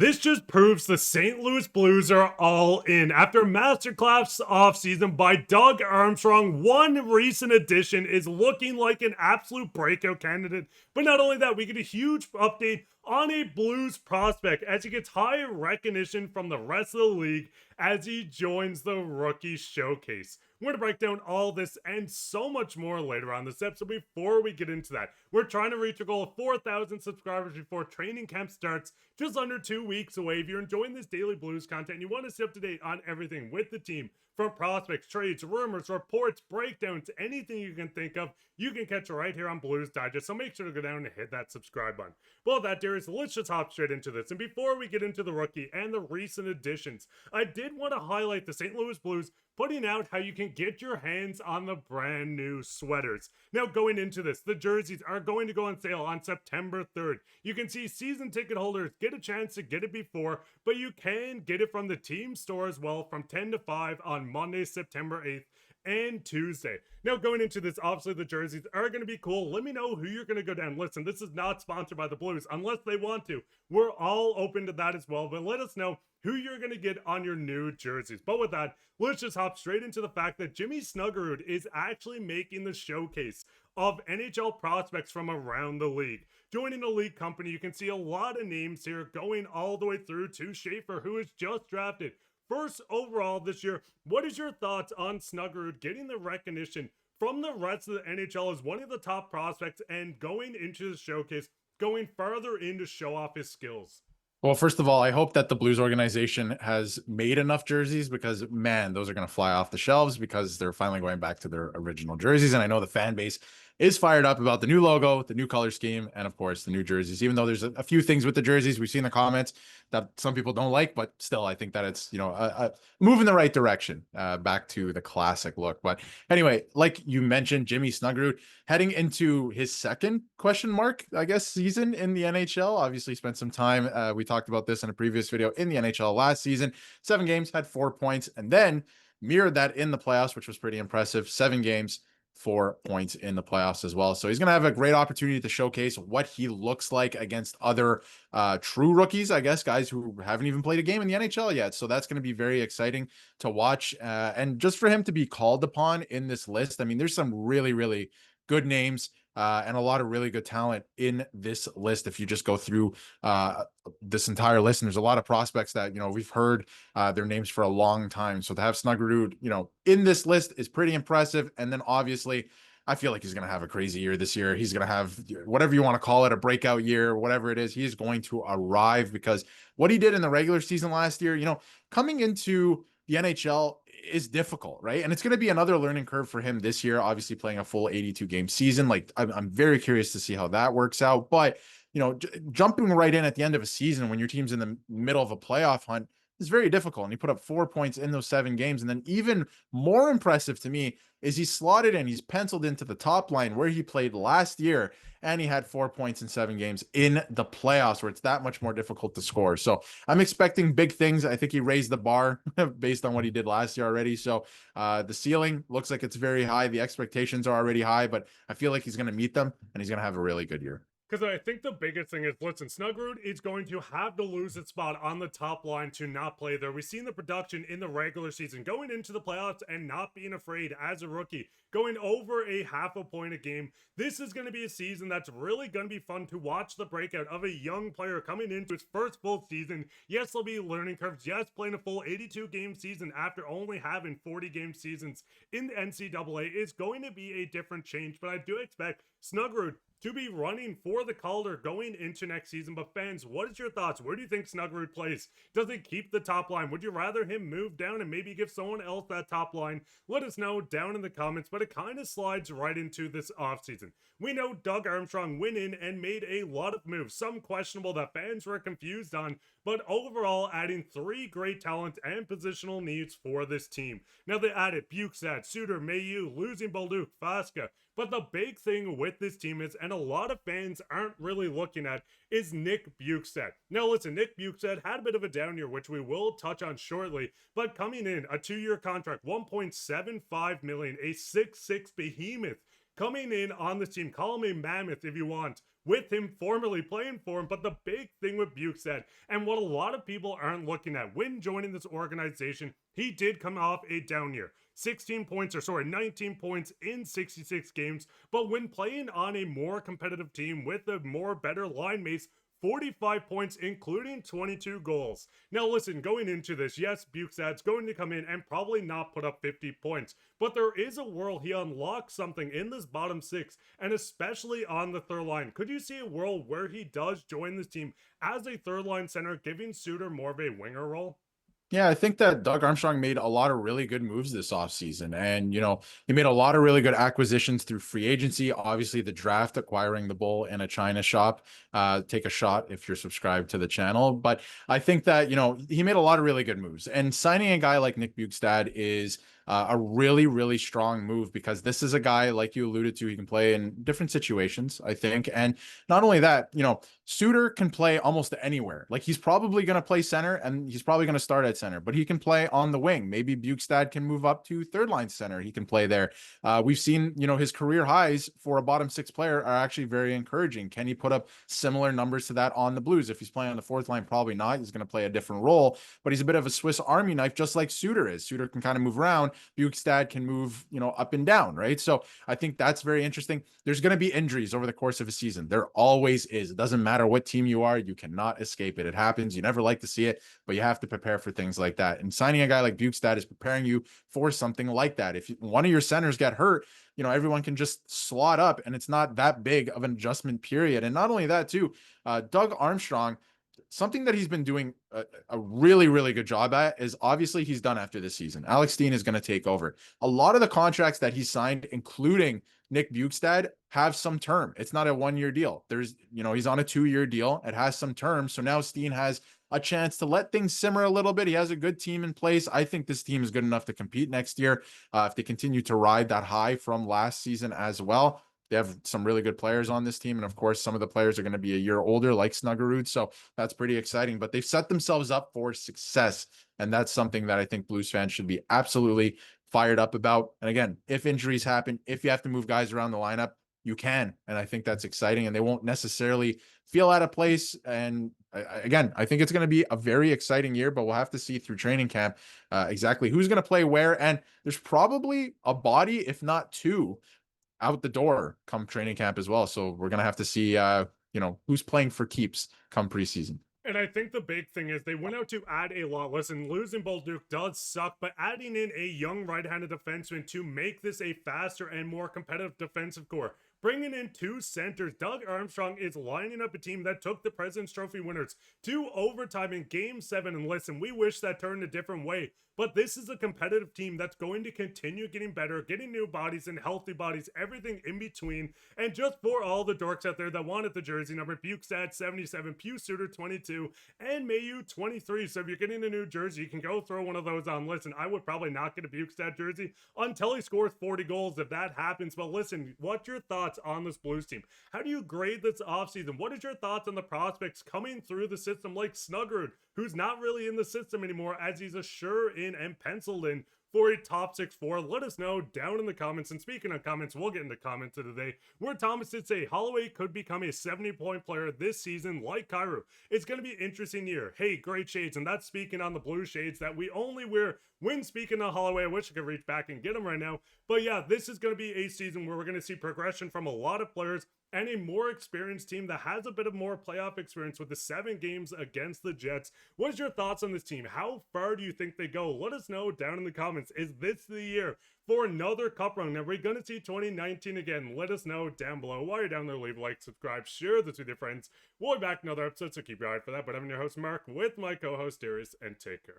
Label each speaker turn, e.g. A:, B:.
A: This just proves the St. Louis Blues are all in. After a masterclass offseason by Doug Armstrong, one recent addition is looking like an absolute breakout candidate. But not only that, we get a huge update on a Blues prospect as he gets higher recognition from the rest of the league as he joins the rookie showcase. We're going to break down all this and so much more later on this episode. Before we get into that, we're trying to reach a goal of 4,000 subscribers before training camp starts, just under 2 weeks away. If you're enjoying this daily Blues content and you want to stay up to date on everything with the team, from prospects, trades, rumors, reports, breakdowns, anything you can think of, you can catch it right here on Blues Digest. So make sure to go down and hit that subscribe button. Well, that, Darius, let's just hop straight into this. And before we get into the rookie and the recent additions, I did want to highlight the St. Louis Blues putting out how you can get your hands on the brand new sweaters. Now, going into this, the jerseys are going to go on sale on September 3rd. You can see season ticket holders get a chance to get it before, but you can get it from the team store as well from 10 to 5 on Monday, September 8th. And Tuesday. Now, going into this, obviously the jerseys are going to be cool. Let me know who you're going to go down. Listen, this is not sponsored by the Blues unless they want to. We're all open to that as well, but let us know who you're going to get on your new jerseys. But with that, let's just hop straight into the fact that Jimmy Snuggerud is actually making the showcase of NHL prospects from around the league. Joining the league company, you can see a lot of names here going all the way through to Schaefer, who is just drafted first overall this year. What is your thoughts on Snuggerud getting the recognition from the rest of the NHL as one of the top prospects and going into the showcase, going further in to show off his skills?
B: Well, first of all, I hope that the Blues organization has made enough jerseys because, man, those are going to fly off the shelves because they're finally going back to their original jerseys. And I know the fan base is fired up about the new logo, the new color scheme, and of course, the new jerseys, even though there's a few things with the jerseys we've seen in the comments that some people don't like, but still, I think that it's, a move in the right direction, back to the classic look. But anyway, like you mentioned, Jimmy Snuggerud heading into his second question mark, I guess, season in the NHL. Obviously spent some time. We talked about this in a previous video in the NHL last season. 7 games, had 4 points, and then mirrored that in the playoffs, which was pretty impressive. 7 games, 4 points in the playoffs as well. So he's going to have a great opportunity to showcase what he looks like against other true rookies, I guess, guys who haven't even played a game in the NHL yet. So that's going to be very exciting to watch. And just for him to be called upon in this list, I mean, there's some really, really good names and a lot of really good talent in this list. If you just go through this entire list, and there's a lot of prospects that, we've heard their names for a long time. So to have Snuggerud, in this list is pretty impressive. And then obviously, I feel like he's going to have a crazy year this year. He's going to have whatever you want to call it, a breakout year, whatever it is. He's going to arrive because what he did in the regular season last year, coming into the NHL is difficult, right? And it's going to be another learning curve for him this year, obviously playing a full 82 game season. Like I'm very curious to see how that works out, but jumping right in at the end of a season when your team's in the middle of a playoff hunt is very difficult. And he put up 4 points in those 7 games. And then even more impressive to me is he's slotted in, he's penciled into the top line where he played last year. And he had 4 points in 7 games in the playoffs where it's that much more difficult to score. So I'm expecting big things. I think he raised the bar based on what he did last year already. So the ceiling looks like it's very high. The expectations are already high, but I feel like he's going to meet them and he's going to have a really good year.
A: Because I think the biggest thing is, listen, Snuggerud is going to have to lose its spot on the top line to not play there. We've seen the production in the regular season, going into the playoffs and not being afraid as a rookie, going over a half a point a game. This is going to be a season that's really going to be fun to watch the breakout of a young player coming into his first full season. Yes, there'll be learning curves. Yes, playing a full 82 game season after only having 40 game seasons in the NCAA is going to be a different change, but I do expect Snuggerud to be running for the Calder going into next season. But fans, what is your thoughts? Where do you think Snuggerud plays? Does he keep the top line? Would you rather him move down and maybe give someone else that top line? Let us know down in the comments, but it kind of slides right into this offseason. We know Doug Armstrong went in and made a lot of moves, some questionable that fans were confused on, but overall adding 3 great talents and positional needs for this team. Now they added Bjugstad, Suter, Mayu, losing Bolduc, Fasca. But the big thing with this team is, and a lot of fans aren't really looking at, is Nick Bjugstad. Now listen, Nick Bjugstad had a bit of a down year, which we will touch on shortly, but coming in, a 2-year contract, $1.75 million, a 6'6" behemoth, coming in on this team. Call him a mammoth if you want, with him formerly playing for him. But the big thing with Bjugstad, and what a lot of people aren't looking at, when joining this organization, he did come off a down year. 19 points in 66 games. But when playing on a more competitive team with a more better line mates, 45 points, including 22 goals. Now listen, going into this, yes, Bjugstad's going to come in and probably not put up 50 points, but there is a world he unlocks something in this bottom six, and especially on the third line. Could you see a world where he does join this team as a third line center, giving Suter more of a winger role?
B: Yeah, I think that Doug Armstrong made a lot of really good moves this offseason. And, he made a lot of really good acquisitions through free agency. Obviously, the draft, acquiring the bull in a China shop. Take a shot if you're subscribed to the channel. But I think that, he made a lot of really good moves. And signing a guy like Nick Bjugstad is a really, really strong move, because this is a guy, like you alluded to, he can play in different situations, I think. And not only that, Suter can play almost anywhere. Like, he's probably going to play center, and he's probably going to start at center, but he can play on the wing. Maybe Bjugstad can move up to third line center. He can play there. We've seen, his career highs for a bottom six player are actually very encouraging. Can he put up similar numbers to that on the Blues? If he's playing on the fourth line, probably not. He's going to play a different role, but he's a bit of a Swiss Army knife, just like Suter is. Suter can kind of move around. Bjugstad can move, up and down, right? So I think that's very interesting. There's going to be injuries over the course of a season. There always is. It doesn't matter what team you are. You cannot escape it. It happens. You never like to see it, but you have to prepare for things like that. And signing a guy like Bjugstad is preparing you for something like that. If one of your centers get hurt, everyone can just slot up, and it's not that big of an adjustment period. And not only that too, Doug Armstrong, something that he's been doing a really, really good job at is, obviously, he's done after this season. Alex Steen is going to take over. A lot of the contracts that he signed, including Nick Bjugstad, have some term. It's not a 1-year deal. There's, he's on a 2-year deal. It has some term. So now Steen has a chance to let things simmer a little bit. He has a good team in place. I think this team is good enough to compete next year. If they continue to ride that high from last season as well. They have some really good players on this team. And of course, some of the players are going to be a year older, like Snuggerud. So that's pretty exciting, but they've set themselves up for success. And that's something that I think Blues fans should be absolutely fired up about. And again, if injuries happen, if you have to move guys around the lineup, you can. And I think that's exciting, and they won't necessarily feel out of place. And again, I think it's going to be a very exciting year, but we'll have to see through training camp exactly who's going to play where. And there's probably a body, if not two, out the door come training camp as well. So we're going to have to see, who's playing for keeps come preseason.
A: And I think the big thing is they went out to add a lot. Listen, losing Bolduc does suck, but adding in a young right-handed defenseman to make this a faster and more competitive defensive core, bringing in 2 centers, Doug Armstrong is lining up a team that took the President's Trophy winners to overtime in Game 7. And listen, we wish that turned a different way, but this is a competitive team that's going to continue getting better, getting new bodies and healthy bodies, everything in between. And just for all the dorks out there that wanted the jersey number, Bjugstad 77, Pew Suter 22, and Mayu 23. So if you're getting a new jersey, you can go throw one of those on. Listen, I would probably not get a Bjugstad jersey until he scores 40 goals if that happens. But listen, what's your thoughts on this Blues team? How do you grade this offseason? What is your thoughts on the prospects coming through the system like Snuggerud, who's not really in the system anymore, as he's a sure in and penciled in for a top 6-4? Let us know down in the comments. And speaking of comments, we'll get into comments of the day, where Thomas did say Holloway could become a 70-point player this season like Kyrou. It's going to be an interesting year. Hey, great shades. And that's speaking on the blue shades that we only wear when speaking of Holloway. I wish I could reach back and get him right now. But yeah, this is going to be a season where we're going to see progression from a lot of players and a more experienced team that has a bit of more playoff experience with the 7 games against the Jets. What is your thoughts on this team? How far do you think they go? Let us know down in the comments. Is this the year for another cup run? Are we going to see 2019 again? Let us know down below. While you're down there, leave a like, subscribe, share this with your friends. We'll be back in another episode, so keep your eye out for that. But I'm your host, Mark, with my co-host, Darius, and take care.